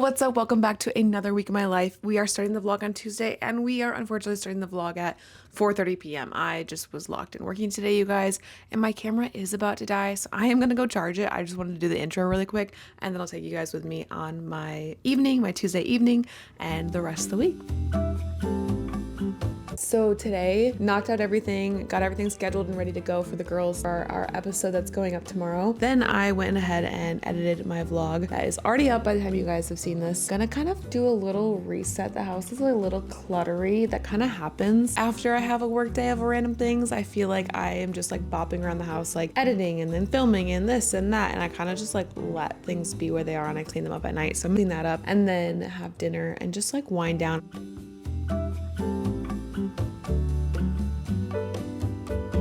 What's up? Welcome back to another week of my life. We are starting the vlog on Tuesday, and we are unfortunately starting the vlog at 4:30 p.m. I just was locked in working today, you guys, and my camera is about to die, so I am gonna go charge it. I just wanted to do the intro really quick, and then I'll take you guys with me on my evening, my Tuesday evening, and the rest of the week. So today, knocked out everything, got everything scheduled and ready to go for the girls for our episode that's going up tomorrow. Then I went ahead and edited my vlog that is already up by the time you guys have seen this. Gonna kind of do a little reset. The house is a little cluttery. That kind of happens after I have a work day of random things. I feel like I am just like bopping around the house, like editing and then filming and this and that. And I kind of just like let things be where they are and I clean them up at night. So I'm cleaning that up and then have dinner and just like wind down.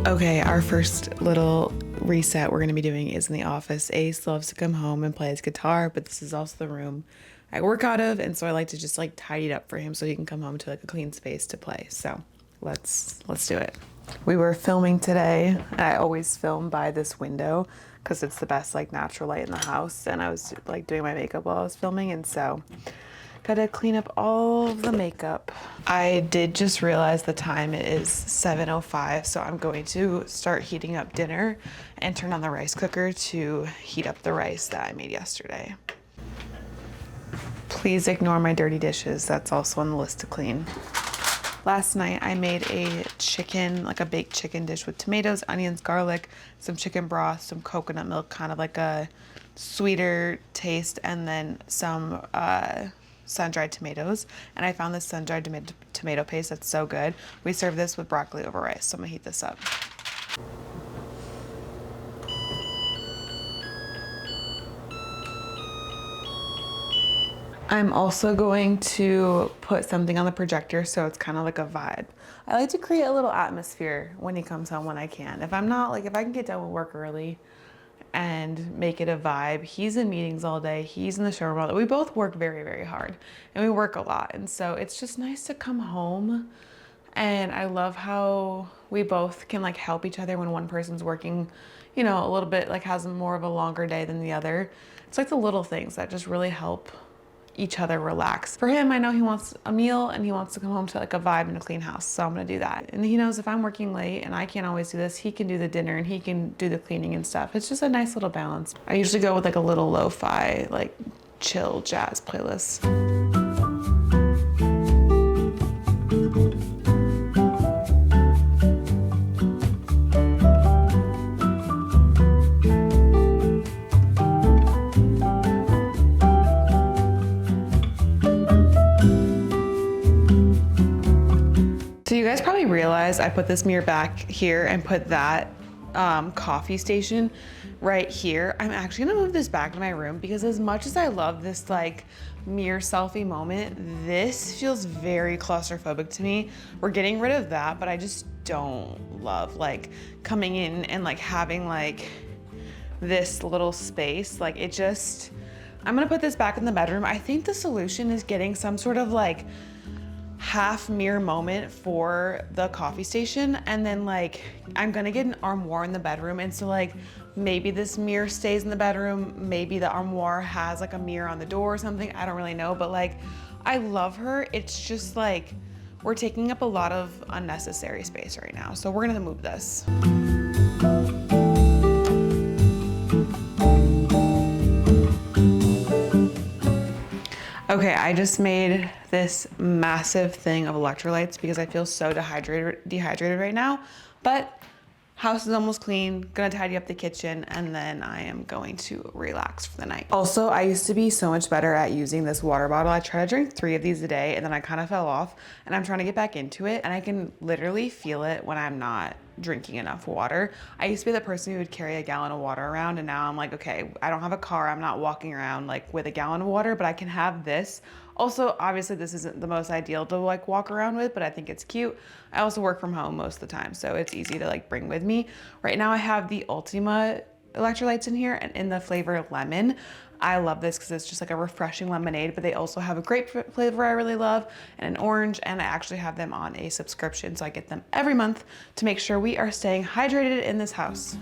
Okay, our first little reset we're going to be doing is in the office. Ace loves to come home and play his guitar, but this is also the room I work out of, and so I like to just like tidy it up for him so he can come home to like a clean space to play. So let's do it. We were filming today. I always film by this window because it's the best like natural light in the house, and I was like doing my makeup while I was filming, and so gotta clean up all of the makeup. I did just realize the time is 7:05, so I'm going to start heating up dinner and turn on the rice cooker to heat up the rice that I made yesterday. Please ignore my dirty dishes. That's also on the list to clean. Last night I made a chicken, like a baked chicken dish with tomatoes, onions, garlic, some chicken broth, some coconut milk, kind of like a sweeter taste, and then some sun-dried tomatoes, and I found this sun-dried tomato paste that's so good. We serve this with broccoli over rice, so I'm gonna heat this up. I'm also going to put something on the projector so it's kind of like a vibe. I like to create a little atmosphere when he comes home when I can. If I'm not, like if I can get done with work early and make it a vibe. He's in meetings all day. He's in the showroom all day. We both work very, very hard and we work a lot. And so it's just nice to come home. And I love how we both can like help each other when one person's working, you know, a little bit like has more of a longer day than the other. It's like the little things that just really help each other relax. For him, I know he wants a meal and he wants to come home to like a vibe and a clean house, so I'm gonna do that. And he knows if I'm working late and I can't always do this, he can do the dinner and he can do the cleaning and stuff. It's just a nice little balance. I usually go with like a little lo-fi, like chill jazz playlist. So you guys probably realize I put this mirror back here and put that coffee station right here. I'm actually gonna move this back to my room because as much as I love this like mirror selfie moment, this feels very claustrophobic to me. We're getting rid of that, but I just don't love like coming in and like having like this little space. Like it just, I'm gonna put this back in the bedroom. I think the solution is getting some sort of like half mirror moment for the coffee station, and then like I'm gonna get an armoire in the bedroom, and so like maybe this mirror stays in the bedroom, maybe the armoire has like a mirror on the door or something. I don't really know, but like I love her. It's just like we're taking up a lot of unnecessary space right now, so we're gonna move this. Okay, I just made this massive thing of electrolytes because I feel so dehydrated right now, but house is almost clean, gonna tidy up the kitchen, and then I am going to relax for the night. Also, I used to be so much better at using this water bottle. I try to drink 3 of these a day, and then I kind of fell off, and I'm trying to get back into it, and I can literally feel it when I'm not drinking enough water. I used to be the person who would carry a gallon of water around, and now I'm like, okay, I don't have a car, I'm not walking around like with a gallon of water, but I can have this. Also, obviously this isn't the most ideal to like walk around with, but I think it's cute. I also work from home most of the time, so it's easy to like bring with me. Right now I have the Ultima electrolytes in here and in the flavor lemon. I love this because it's just like a refreshing lemonade, but they also have a grape flavor I really love and an orange, and I actually have them on a subscription, so I get them every month to make sure we are staying hydrated in this house.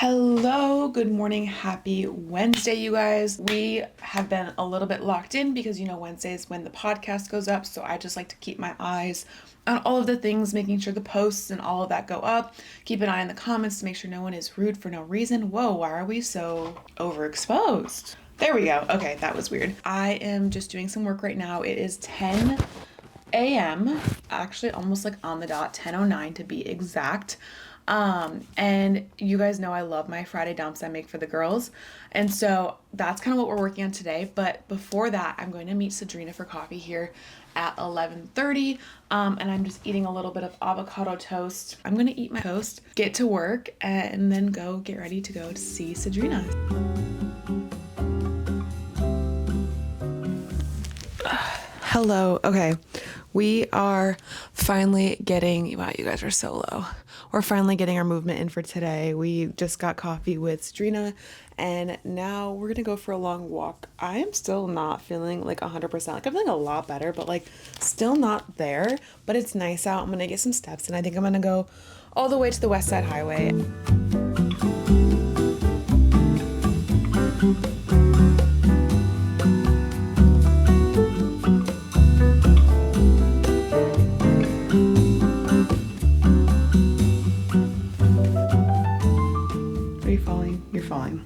Hello, Hello, good morning, happy Wednesday, you guys. We have been a little bit locked in because Wednesday is when the podcast goes up, so I just like to keep my eyes on all of the things, making sure the posts and all of that go up. Keep an eye on the comments to make sure no one is rude for no reason. Whoa, why are we so overexposed? There we go. Okay, that was weird. I am just doing some work right now. It is 10 a.m. actually almost like on the dot, 10:09 to be exact. And you guys know I love my Friday dumps I make for the girls. And so that's kind of what we're working on today. But before that, I'm going to meet Sadrina for coffee here at 11:30. And I'm just eating a little bit of avocado toast. I'm going to eat my toast, get to work, and then go get ready to go to see Sadrina. Hello. Okay. We are finally getting, wow, you guys are so low. We're finally getting our movement in for today. We just got coffee with Sadrina and now we're going to go for a long walk. I am still not feeling like 100%. Like I'm feeling a lot better, but like still not there, but it's nice out. I'm going to get some steps and I think I'm going to go all the way to the West Side Highway. You're falling.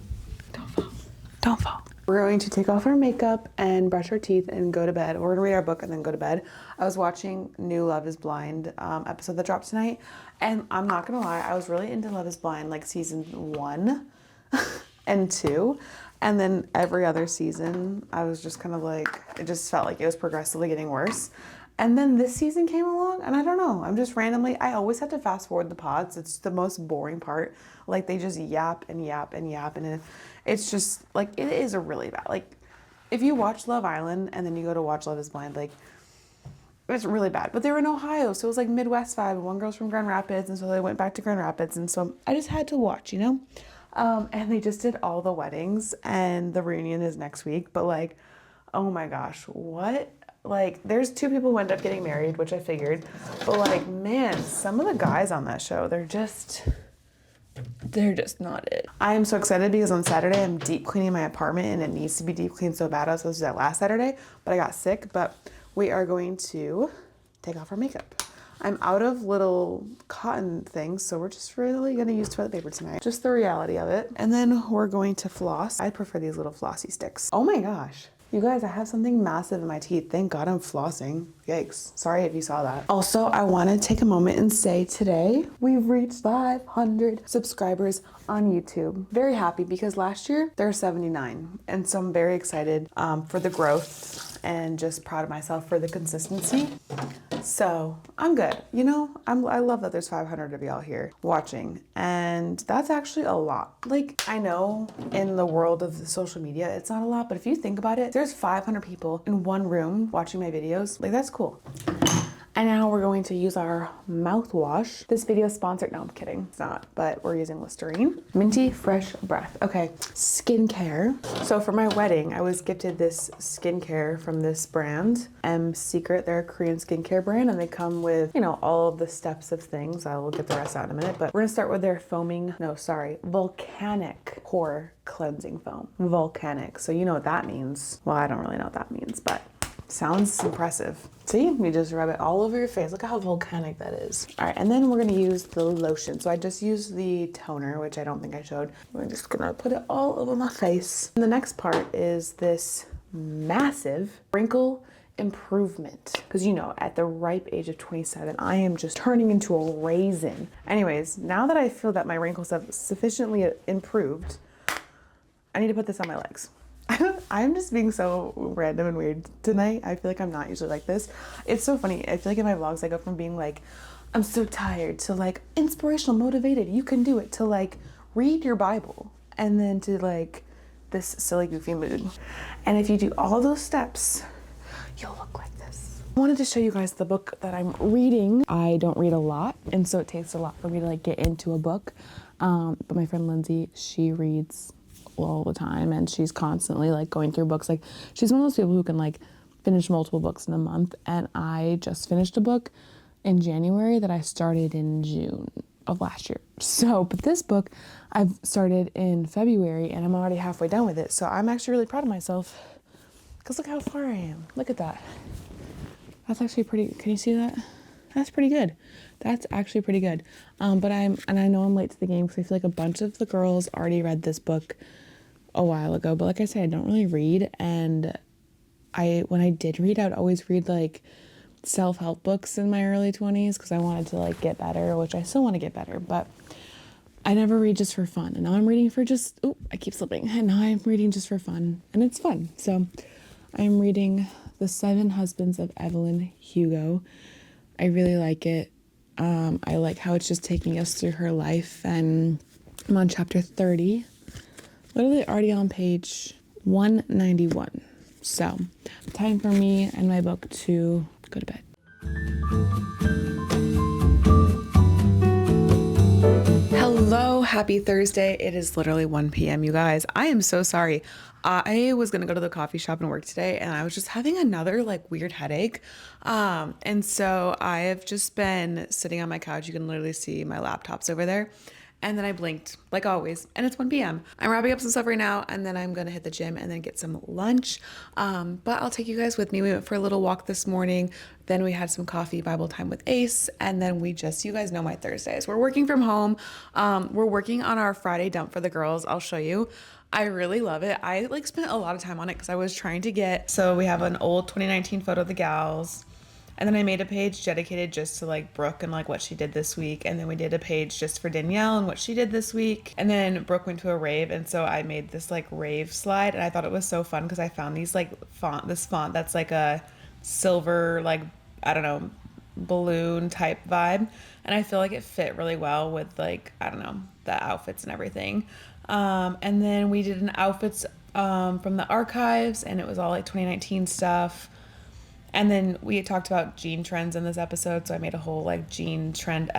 Don't fall. We're going to take off our makeup and brush our teeth and go to bed. We're gonna read our book and then go to bed. I was watching new Love is Blind episode that dropped tonight, and I'm not gonna lie, I was really into Love is Blind like season 1 and 2, and then every other season I was just kind of like, it just felt like it was progressively getting worse. And then this season came along and I don't know, I'm just randomly, I always have to fast forward the pods. It's the most boring part. Like they just yap and yap and yap. And it's just like, it is a really bad, like if you watch Love Island and then you go to watch Love is Blind, like it's really bad. But they were in Ohio, so it was like Midwest vibe. One girl's from Grand Rapids and so they went back to Grand Rapids. And so I just had to watch, and they just did all the weddings and the reunion is next week. But like, oh my gosh, what? Like, there's 2 people who end up getting married, which I figured. But, like, man, some of the guys on that show, they're just not it. I am so excited because on Saturday, I'm deep cleaning my apartment, and it needs to be deep cleaned so bad. I was supposed to do that last Saturday, but I got sick. But we are going to take off our makeup. I'm out of little cotton things, so we're just really going to use toilet paper tonight. Just the reality of it. And then we're going to floss. I prefer these little flossy sticks. Oh my gosh. You guys, I have something massive in my teeth. Thank God I'm flossing. Yikes. Sorry if you saw that. Also, I want to take a moment and say today we've reached 500 subscribers on YouTube. Very happy because last year there were 79. And so I'm very excited for the growth and just proud of myself for the consistency. So I'm good. I love that there's 500 of y'all here watching. And that's actually a lot. Like, I know in the world of the social media, it's not a lot, but if you think about it, there's 500 people in one room watching my videos. Like, that's cool. And now we're going to use our mouthwash. This video is sponsored. No, I'm kidding. It's not, but we're using Listerine. Minty Fresh Breath. Okay, skincare. So for my wedding, I was gifted this skincare from this brand, M Secret. They're a Korean skincare brand, and they come with, all of the steps of things. I will get the rest out in a minute, but we're gonna start with their volcanic core cleansing foam. Volcanic. So you know what that means. Well, I don't really know what that means, but sounds impressive. See, you just rub it all over your face. Look at how volcanic that is. All right, and then we're gonna use the lotion. So I just used the toner, which I don't think I showed. We're just gonna put it all over my face. And the next part is this massive wrinkle improvement. Because at the ripe age of 27, I am just turning into a raisin. Anyways, now that I feel that my wrinkles have sufficiently improved, I need to put this on my legs. I'm just being so random and weird tonight. I feel like I'm not usually like this. It's so funny. I feel like in my vlogs, I go from being like, I'm so tired, to like inspirational, motivated, you can do it, to like read your Bible, and then to like this silly, goofy mood. And if you do all those steps, you'll look like this. I wanted to show you guys the book that I'm reading. I don't read a lot, and so it takes a lot for me to like get into a book. But my friend Lindsay, she reads all the time, and she's constantly like going through books. Like, she's one of those people who can like finish multiple books in a month, and I just finished a book in January that I started in June. of last year. So, but this book I've started in February and I'm already halfway done with it. So I'm actually really proud of myself because look how far I am. Look at that. That's actually pretty, can you see that? That's pretty good. That's actually pretty good. But I know I'm late to the game because I feel like a bunch of the girls already read this book a while ago. But like I said, I don't really read. And when I did read, I would always read like self-help books in my early 20s because I wanted to like get better, which I still want to get better, but I never read just for fun. And now I'm reading for just, I keep slipping. And now I'm reading just for fun and it's fun. So I'm reading The 7 Husbands of Evelyn Hugo. I really like it. I like how it's just taking us through her life, and I'm on chapter 30, literally already on page 191. So time for me and my book to go to bed. Hello, happy Thursday. It is literally 1 p.m. you guys. I am so sorry. I was gonna go to the coffee shop and work today and I was just having another like weird headache. And so I have just been sitting on my couch. You can literally see my laptops over there. And then I blinked, like always, and it's 1 p.m. I'm wrapping up some stuff right now, and then I'm gonna hit the gym and then get some lunch. But I'll take you guys with me. We went for a little walk this morning, then we had some coffee Bible time with Ace, and then you guys know my Thursdays. We're working from home. We're working on our Friday dump for the girls. I'll show you. I really love it. I like spent a lot of time on it because I was trying to so we have an old 2019 photo of the gals. And then I made a page dedicated just to like Brooke and like what she did this week. And then we did a page just for Danielle and what she did this week. And then Brooke went to a rave. And so I made this like rave slide. And I thought it was so fun because I found these like this font that's like a silver, like, I don't know, balloon type vibe. And I feel like it fit really well with like, I don't know, the outfits and everything. And then we did an outfits from the archives and it was all like 2019 stuff. And then we had talked about jean trends in this episode, so I made a whole like jean trend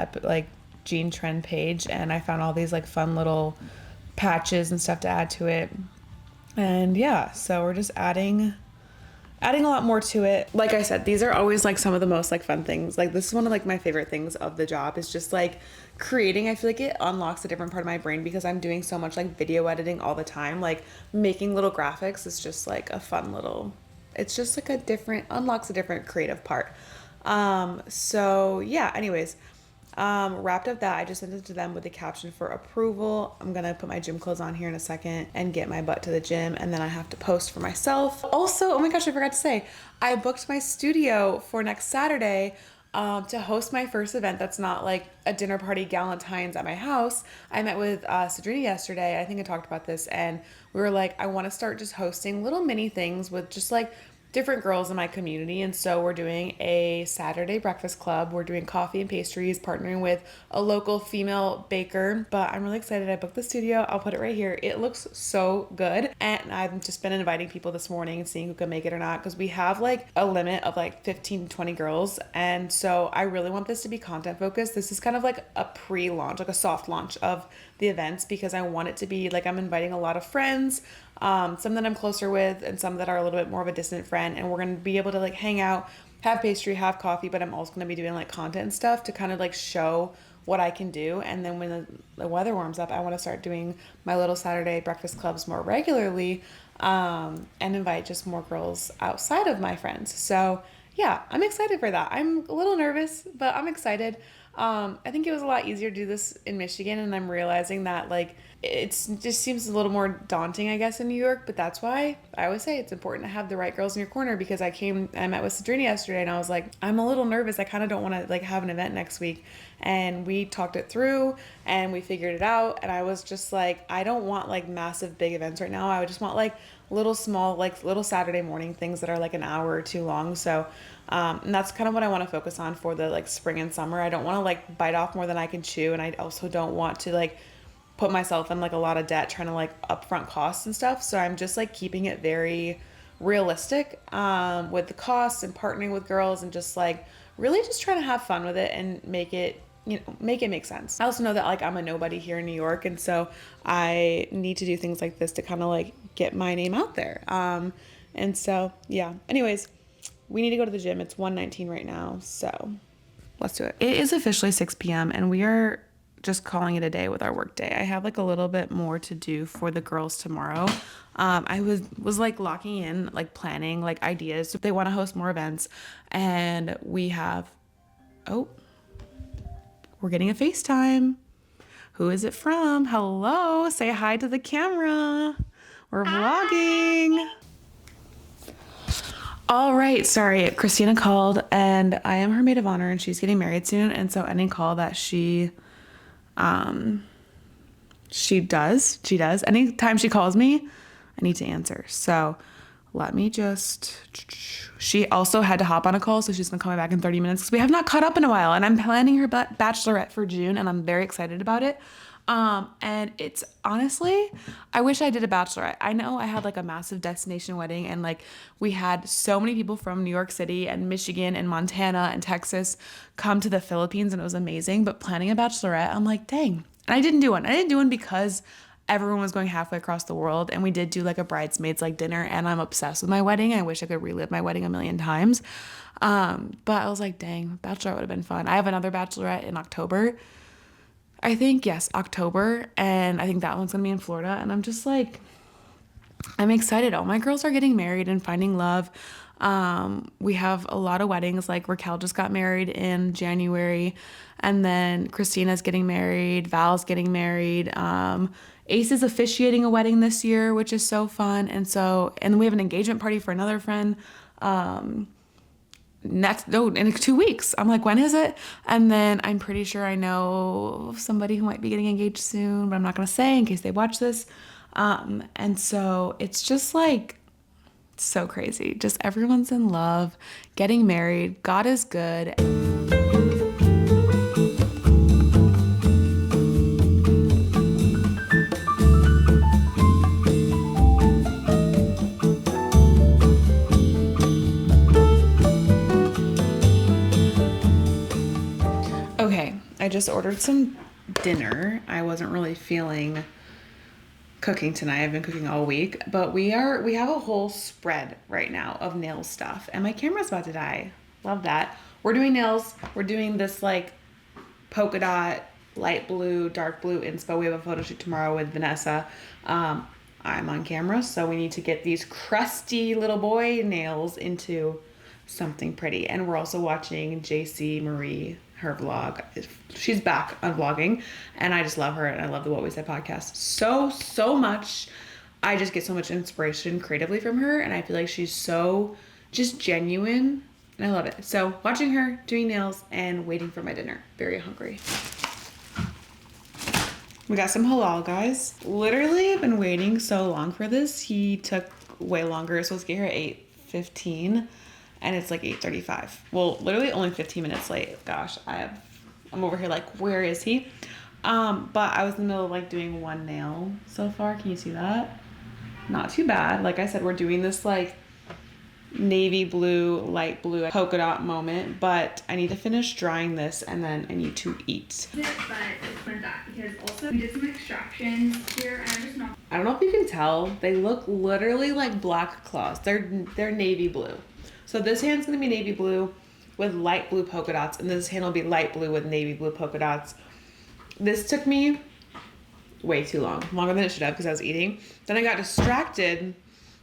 page, and I found all these like fun little patches and stuff to add to it. And yeah, so we're just adding a lot more to it. Like I said, these are always like some of the most like fun things. Like this is one of like my favorite things of the job is just like creating. I feel like it unlocks a different part of my brain because I'm doing so much like video editing all the time. Like making little graphics is just like a fun little, it's just like unlocks a different creative part. So yeah, anyways, wrapped up that. I just sent it to them with the caption for approval. I'm gonna put my gym clothes on here in a second and get my butt to the gym, and then I have to post for myself. Also, oh my gosh, I forgot to say, I booked my studio for next Saturday to host my first event that's not like a dinner party galentine's at my house. I met with Sadrina yesterday. I think I talked about this, and we were like, I want to start just hosting little mini things with just like different girls in my community. And so we're doing a Saturday breakfast club. We're doing coffee and pastries, partnering with a local female baker. But I'm really excited. I booked the studio. I'll put it right here. It looks so good. And I've just been inviting people this morning and seeing who can make it or not, because we have like a limit of like 15 to 20 girls. And so I really want this to be content focused. This is kind of like a pre-launch, like a soft launch of the events, because I want it to be like I'm inviting a lot of friends, some that I'm closer with and some that are a little bit more of a distant friend, and we're going to be able to like hang out, have pastry, have coffee, but I'm also going to be doing like content and stuff to kind of like show what I can do. And then when the weather warms up, I want to start doing my little Saturday breakfast clubs more regularly, and invite just more girls outside of my friends. So yeah, I'm excited for that. I'm a little nervous, but I'm excited. I think it was a lot easier to do this in Michigan, and I'm realizing that like it just seems a little more daunting, I guess, in New York. But that's why I always say it's important to have the right girls in your corner, because I met with Sadrina yesterday and I was like, I'm a little nervous. I kind of don't want to like have an event next week. And we talked it through and we figured it out. And I was just like, I don't want like massive big events right now. I would just want like little small, like little Saturday morning things that are like an hour or two long. So and that's kind of what I want to focus on for the like spring and summer. I don't want to like bite off more than I can chew. And I also don't want to like put myself in like a lot of debt trying to like upfront costs and stuff. So I'm just like keeping it very realistic with the costs and partnering with girls and just like really just trying to have fun with it and make it make sense. I also know that like I'm a nobody here in New York, and so I need to do things like this to kind of like get my name out there. And so yeah, anyways, we need to go to the gym. It's 1:19 right now, so let's do it. It is officially 6 p.m. and we are just calling it a day with our work day. I have like a little bit more to do for the girls tomorrow. I was like locking in, like planning like ideas. They want to host more events, and we have, oh, we're getting a FaceTime. Who is it from? Hello, say hi to the camera. We're vlogging. All right, sorry, Christina called, and I am her maid of honor, and she's getting married soon, and so any call that she does. Anytime she calls me, I need to answer. So let me just, she also had to hop on a call, so she's gonna call me back in 30 minutes because we have not caught up in a while, and I'm planning her bachelorette for June, and I'm very excited about it. And it's honestly, I wish I did a bachelorette. I know I had like a massive destination wedding, and like we had so many people from New York City and Michigan and Montana and Texas come to the Philippines, and it was amazing. But planning a bachelorette, I'm like, dang. And I didn't do one. I didn't do one because everyone was going halfway across the world, and we did do like a bridesmaids like dinner, and I'm obsessed with my wedding. I wish I could relive my wedding a million times. But I was like, dang, bachelorette would have been fun. I have another bachelorette in October. I think, yes, October, and I think that one's gonna be in Florida, and I'm just like, I'm excited. All my girls are getting married and finding love. We have a lot of weddings, like Raquel just got married in January, and then Christina's getting married, Val's getting married. Ace is officiating a wedding this year, which is so fun, and we have an engagement party for another friend. In 2 weeks. I'm like, when is it? And then I'm pretty sure I know somebody who might be getting engaged soon, but I'm not gonna say in case they watch this. And so it's just like so crazy. Just everyone's in love, getting married. God is good. Okay, I just ordered some dinner. I wasn't really feeling cooking tonight. I've been cooking all week, but we have a whole spread right now of nail stuff, and my camera's about to die. Love that. We're doing nails. We're doing this like polka dot, light blue, dark blue inspo. We have a photo shoot tomorrow with Vanessa. I'm on camera, so we need to get these crusty little boy nails into something pretty. And we're also watching JC Marie, her vlog. She's back on vlogging, and I just love her, and I love the What We Said podcast so much. I just get so much inspiration creatively from her, and I feel like she's so just genuine, and I love it. So watching her, doing nails, and waiting for my dinner. Very hungry. We got some halal, guys. Literally been waiting so long for this. He took way longer. So let's get here at 8:15. And it's like 8:35. Well, literally only 15 minutes late. Gosh, I'm over here like, where is he? But I was in the middle of like doing one nail so far. Can you see that? Not too bad. Like I said, we're doing this like navy blue, light blue polka dot moment, but I need to finish drying this, and then I need to eat. But it's fun that because also we did some extractions here, and I'm just not. I don't know if you can tell. They look literally like black claws. They're navy blue. So this hand's gonna be navy blue with light blue polka dots, and this hand will be light blue with navy blue polka dots. This took me way too long, longer than it should have because I was eating. Then I got distracted,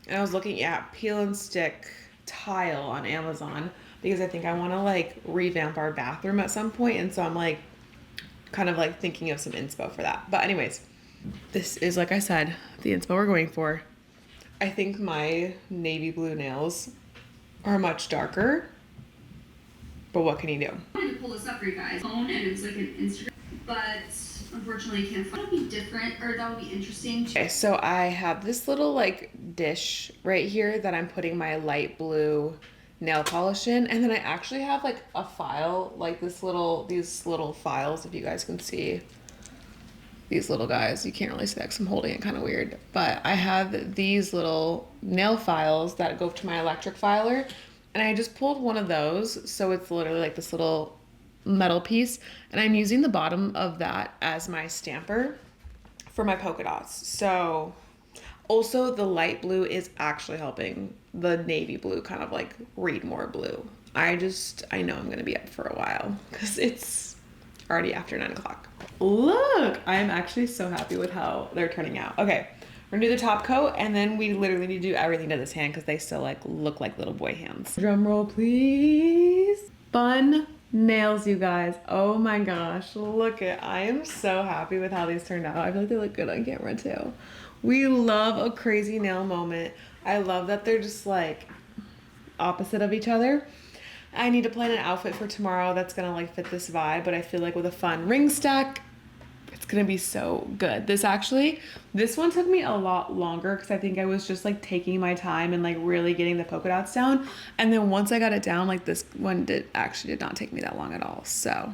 and I was looking at peel and stick tile on Amazon because I think I want to like revamp our bathroom at some point, and so I'm like kind of like thinking of some inspo for that. But anyways, this is, like I said, the inspo we're going for. I think my navy blue nails are much darker, but what can you do? I wanted to pull this up for you guys. And it was like an Instagram, but unfortunately I can't find. That would be different, or that would be interesting. Okay, so I have this little like dish right here that I'm putting my light blue nail polish in, and then I actually have like a file, like these little files, if you guys can see these little guys. You can't really see that because I'm holding it kind of weird, but I have these little nail files that go to my electric filer, and I just pulled one of those, so it's literally like this little metal piece, and I'm using the bottom of that as my stamper for my polka dots. So also the light blue is actually helping the navy blue kind of like read more blue. I know I'm gonna be up for a while because it's already after 9 o'clock. Look, I'm actually so happy with how they're turning out. Okay, we're gonna do the top coat, and then we literally need to do everything to this hand because they still like look like little boy hands. Drum roll, please. Fun nails, you guys. Oh my gosh, look at, I am so happy with how these turned out. I feel like they look good on camera too. We love a crazy nail moment. I love that they're just like opposite of each other. I need to plan an outfit for tomorrow that's gonna like fit this vibe, but I feel like with a fun ring stack, it's gonna be so good. This one took me a lot longer because I think I was just like taking my time and like really getting the polka dots down. And then once I got it down, like this one did not take me that long at all. So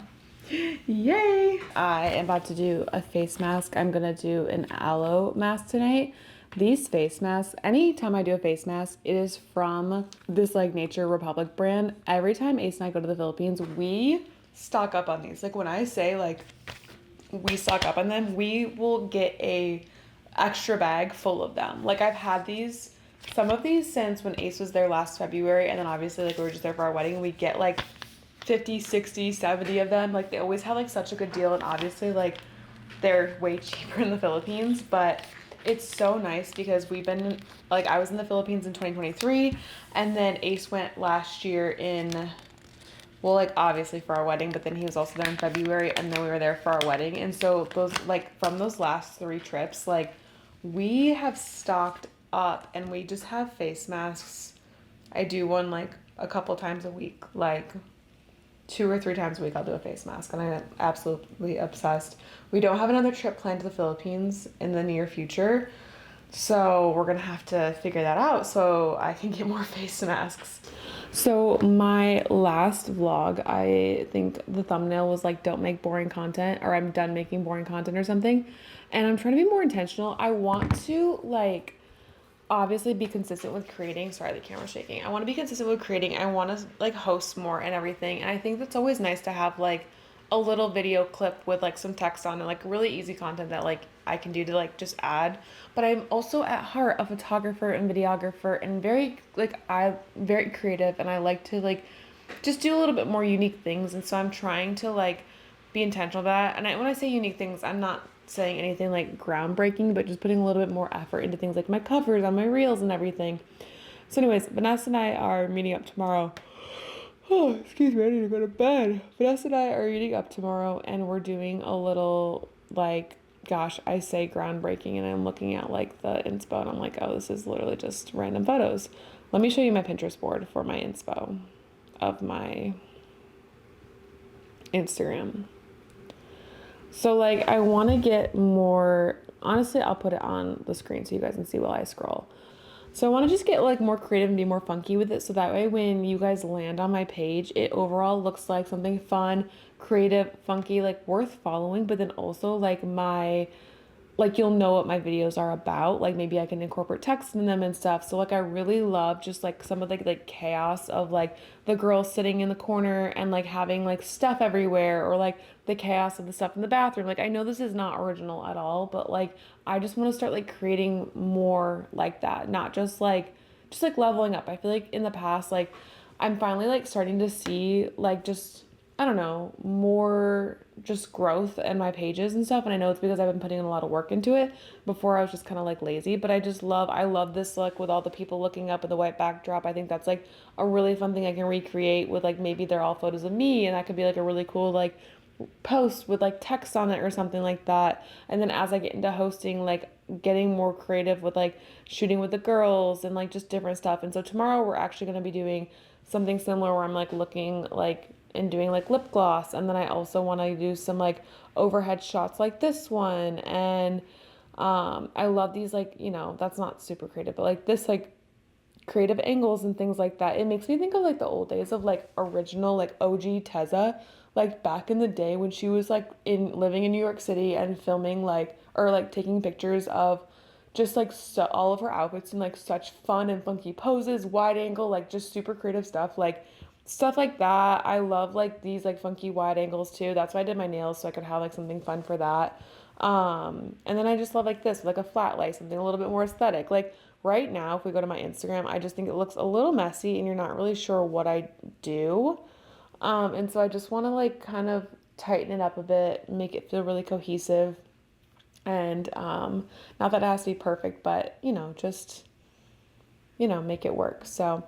yay. I am about to do a face mask. I'm gonna do an aloe mask tonight. These face masks, anytime I do a face mask, it is from this like Nature Republic brand. Every time Ace and I go to the Philippines, we stock up on these. Like when I say like we stock up on them, we will get a extra bag full of them. Like I've had some of these since when Ace was there last February, and then obviously like we were just there for our wedding, and we get like 50, 60, 70 of them. Like they always have like such a good deal, and obviously like they're way cheaper in the Philippines, but it's so nice because we've been like, I was in the Philippines in 2023, and then Ace went last year in, well, like obviously for our wedding, but then he was also there in February, and then we were there for our wedding. And so those, like from those last 3 trips, like we have stocked up, and we just have face masks. I do one like a couple times a week, like 2 or 3 times a week I'll do a face mask, and I'm absolutely obsessed. We don't have another trip planned to the Philippines in the near future, so we're gonna have to figure that out so I can get more face masks. So my last vlog, I think the thumbnail was like, don't make boring content, or I'm done making boring content or something. And I'm trying to be more intentional. I want to like obviously be consistent with creating. Sorry, the camera's shaking. I want to be consistent with creating. I want to like host more and everything. And I think that's always nice to have like a little video clip with like some text on it, like really easy content that like I can do to like just add. But I'm also at heart a photographer and videographer, and very creative, and I like to like just do a little bit more unique things. And so I'm trying to like be intentional about that. And when I say unique things, I'm not saying anything like groundbreaking, but just putting a little bit more effort into things like my covers on my reels and everything. So anyways, Vanessa and I are meeting up tomorrow. Oh, excuse me, I need to go to bed. Vanessa and I are meeting up tomorrow, and we're doing a little like, gosh, I say groundbreaking, and I'm looking at like the inspo, and I'm like, oh, this is literally just random photos. Let me show you my Pinterest board for my inspo of my Instagram. So like I want to get more, honestly, I'll put it on the screen so you guys can see while I scroll. So I want to just get like more creative and be more funky with it, so that way when you guys land on my page, it overall looks like something fun, creative, funky, like worth following, but then also like you'll know what my videos are about. Like maybe I can incorporate text in them and stuff. So like I really love just like some of the like chaos of like the girl sitting in the corner and like having like stuff everywhere, or like the chaos of the stuff in the bathroom. Like I know this is not original at all, but like I just want to start like creating more like that, not just like leveling up. I feel like in the past, like I'm finally like starting to see like just, I don't know, more just growth in my pages and stuff. And I know it's because I've been putting in a lot of work into it. Before I was just kind of like lazy, but I love this look with all the people looking up at the white backdrop. I think that's like a really fun thing I can recreate with like, maybe they're all photos of me, and that could be like a really cool like post with like text on it or something like that. And then as I get into hosting, like getting more creative with like shooting with the girls and like just different stuff. And so tomorrow we're actually going to be doing something similar where I'm like looking like and doing like lip gloss, and then I also want to do some like overhead shots like this one. And I love these, like, you know, that's not super creative, but like this like creative angles and things like that. It makes me think of like the old days of like original like OG Teza, like back in the day when she was like living in New York City and filming like, or like taking pictures of just like all of her outfits in like such fun and funky poses, wide angle, like just super creative stuff, like stuff like that. I love like these like funky wide angles too. That's why I did my nails, so I could have like something fun for that. And then I just love like this, like a flat lay, something a little bit more aesthetic. Like right now, if we go to my Instagram, I just think it looks a little messy and you're not really sure what I do. And so I just want to like kind of tighten it up a bit, make it feel really cohesive. And not that it has to be perfect, but just make it work. So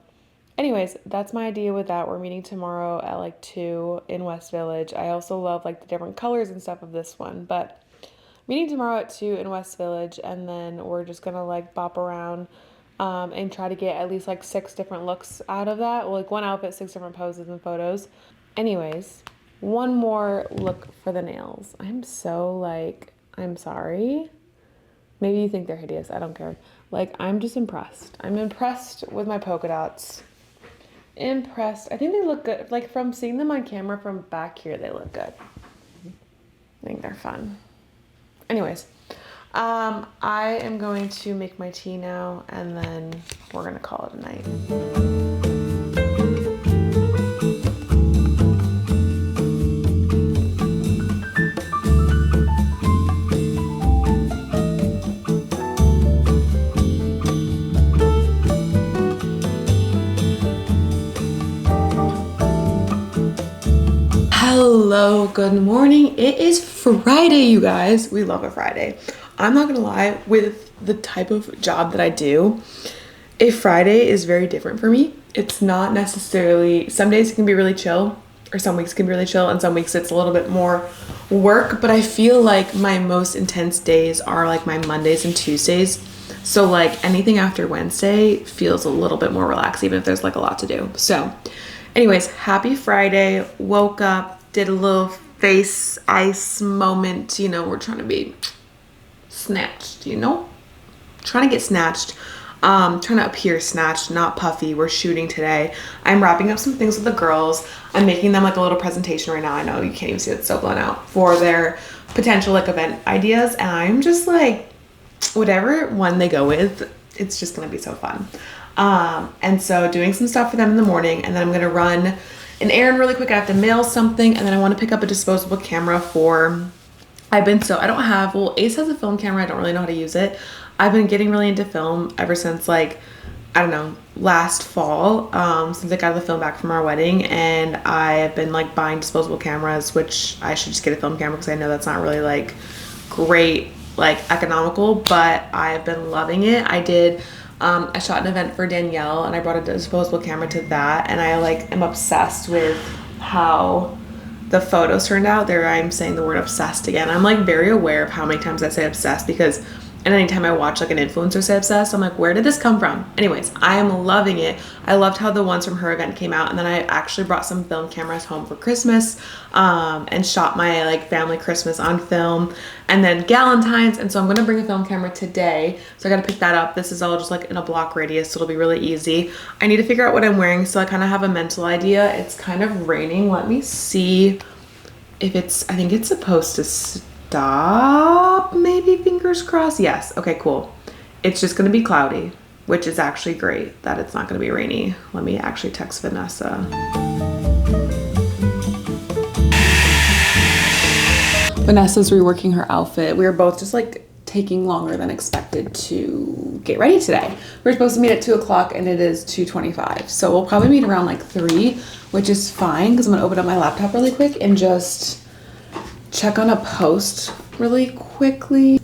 anyways, that's my idea with that. We're meeting tomorrow at like 2 in West Village. I also love like the different colors and stuff of this one, but meeting tomorrow at 2 in West Village, and then we're just gonna like bop around and try to get at least like 6 different looks out of that. Well, like one outfit, 6 different poses and photos. Anyways, one more look for the nails. I'm so like, I'm sorry. Maybe you think they're hideous. I don't care. Like, I'm just impressed. I'm impressed with my polka dots. Impressed. I think they look good. Like, from seeing them on camera from back here, they look good. I think they're fun. Anyways, I am going to make my tea now, and then we're going to call it a night. Hello, good morning. It is Friday, you guys. We love a Friday. I'm not gonna lie, with the type of job that I do, a Friday is very different for me. It's not necessarily, some days it can be really chill, or some weeks can be really chill, and some weeks it's a little bit more work, but I feel like my most intense days are like my Mondays and Tuesdays. So like anything after Wednesday feels a little bit more relaxed, even if there's like a lot to do. So anyways, happy Friday. Woke up, did a little face ice moment. We're trying to be snatched, trying to get snatched. Trying to appear snatched, not puffy. We're shooting today. I'm wrapping up some things with the girls. I'm making them like a little presentation right now. I know you can't even see it, it's so blown out, for their potential like event ideas. And I'm just like, whatever one they go with, it's just gonna be so fun. And so doing some stuff for them in the morning, and then I'm gonna run an errand really quick. I have to mail something, and then I want to pick up a disposable camera for, Ace has a film camera. I don't really know how to use it. I've been getting really into film ever since like, I don't know, last fall, since I got the film back from our wedding, and I have been like buying disposable cameras, which I should just get a film camera because I know that's not really like great, like economical, but I've been loving it. I shot an event for Danielle, and I brought a disposable camera to that, and I like am obsessed with how the photos turned out. There I'm saying the word obsessed again. I'm like very aware of how many times I say obsessed, because and anytime I watch like an influencer say obsessed, I'm like, where did this come from? Anyways, I am loving it. I loved how the ones from her event came out, and then I actually brought some film cameras home for Christmas, and shot my like family Christmas on film, and then Galentine's, and so I'm gonna bring a film camera today. So I gotta pick that up. This is all just like in a block radius, so it'll be really easy. I need to figure out what I'm wearing, so I kind of have a mental idea. It's kind of raining. Let me see if I think it's supposed to stop, maybe, fingers crossed. Yes, okay, cool. It's just gonna be cloudy, which is actually great that it's not gonna be rainy. Let me actually text Vanessa. Vanessa's reworking her outfit. We were both just like taking longer than expected to get ready today. We're supposed to meet at 2 o'clock, and it is 2:25. So we'll probably meet around like 3, which is fine because I'm gonna open up my laptop really quick and just check on a post really quickly.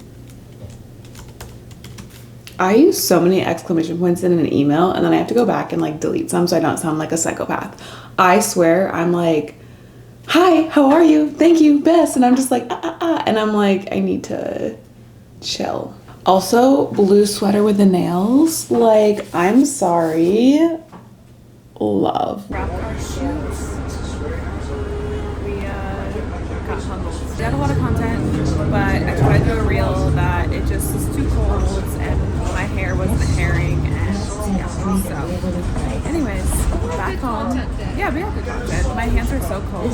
I use so many exclamation points in an email, and then I have to go back and like delete some so I don't sound like a psychopath. I swear I'm like, hi, how are you? Thank you, best. And I'm just like, and I'm like, I need to chill. Also, blue sweater with the nails. Like, I'm sorry. Love. Wrap our shoes. Got humbled. We had a lot of content, but I tried to do a reel that it just was too cold, and my hair wasn't herring, and yeah, so anyways, back home. Yeah, we had good content. My hands are so cold,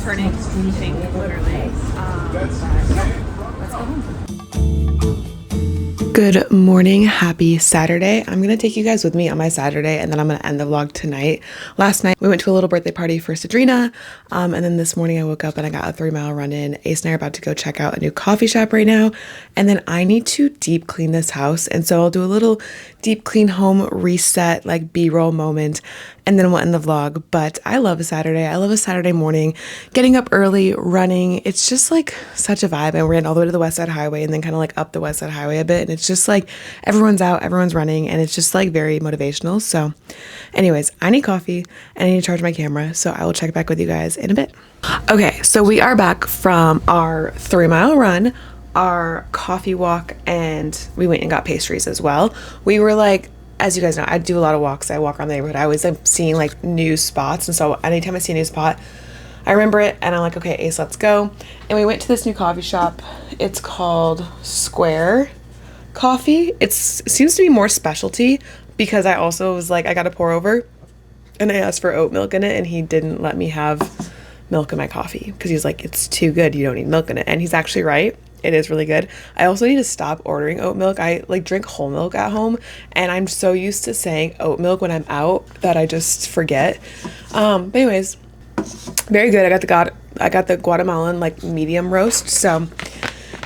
turning pink literally, but yeah, let's go home. Good morning, happy Saturday. I'm gonna take you guys with me on my Saturday and then I'm gonna end the vlog tonight. Last night we went to a little birthday party for Sadrina, and then this morning I woke up and I got a 3-mile run in. Ace and I are about to go check out a new coffee shop right now, and then I need to deep clean this house, and so I'll do a little deep clean home reset, like B-roll moment, and then we'll end the vlog. But I love a Saturday. I love a Saturday morning, getting up early, running. It's just like such a vibe. And we're in all the way to the West Side Highway and then kind of like up the West Side Highway a bit. And it's just like everyone's out, everyone's running, and it's just like very motivational. So anyways, I need coffee and I need to charge my camera. So I will check back with you guys in a bit. Okay, so we are back from our 3-mile run, our coffee walk, and we went and got pastries as well. We were like, as you guys know, I do a lot of walks. I walk around the neighborhood. I always like seeing like new spots. And so anytime I see a new spot, I remember it and I'm like, okay, Ace, let's go. And we went to this new coffee shop. It's called Square Coffee. It seems to be more specialty because I also was like, I got a pour over and I asked for oat milk in it and he didn't let me have milk in my coffee because he's like, it's too good. You don't need milk in it. And he's actually right. It is really good. I also need to stop ordering oat milk. I like drink whole milk at home and I'm so used to saying oat milk when I'm out that I just forget. But anyways, very good. I got the Guatemalan like medium roast. So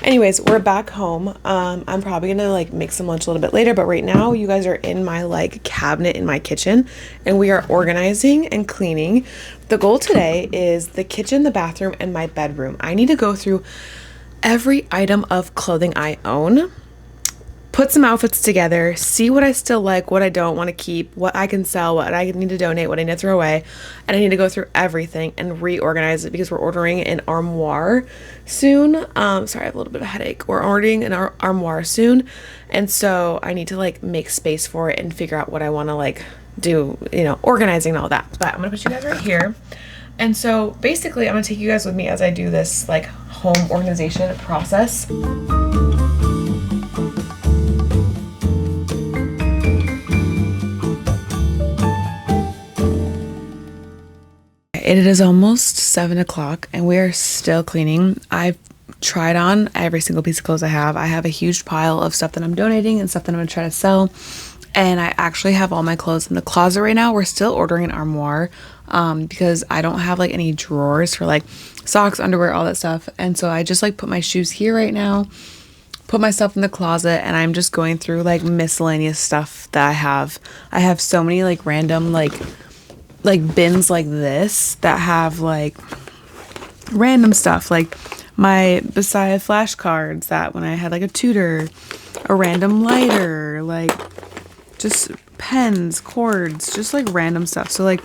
anyways, we're back home. I'm probably gonna like make some lunch a little bit later, but right now you guys are in my like cabinet in my kitchen and we are organizing and cleaning. The goal today is the kitchen, the bathroom, and my bedroom. I need to go through every item of clothing I own, put some outfits together, see what I still like, what I don't want to keep, what I can sell, what I need to donate, what I need to throw away, and I need to go through everything and reorganize it because we're ordering an armoire soon. Sorry, I have a little bit of a headache. We're ordering an armoire soon, and so I need to like make space for it and figure out what I want to like do, you know, organizing and all that. But I'm gonna put you guys right here. And so basically I'm gonna take you guys with me as I do this like home organization process. It is almost 7 o'clock and we are still cleaning. I've tried on every single piece of clothes I have. I have a huge pile of stuff that I'm donating and stuff that I'm gonna try to sell. And I actually have all my clothes in the closet right now. We're still ordering an armoire because I don't have like any drawers for like socks, underwear, all that stuff. And so I just like put my shoes here right now, put my stuff in the closet, and I'm just going through like miscellaneous stuff that I have. I have so many like random like bins like this that have like random stuff, like my Messiah flashcards that when I had like a tutor, a random lighter, like just pens, cords, just like random stuff. So like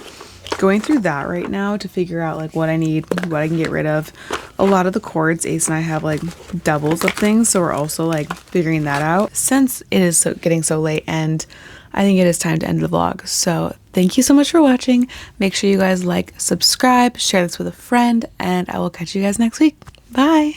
going through that right now to figure out like what I need, what I can get rid of. A lot of the cords, Ace and I have like doubles of things, so we're also like figuring that out since it is getting so late, and I think it is time to end the vlog. So thank you so much for watching. Make sure you guys like, subscribe, share this with a friend, and I will catch you guys next week. Bye.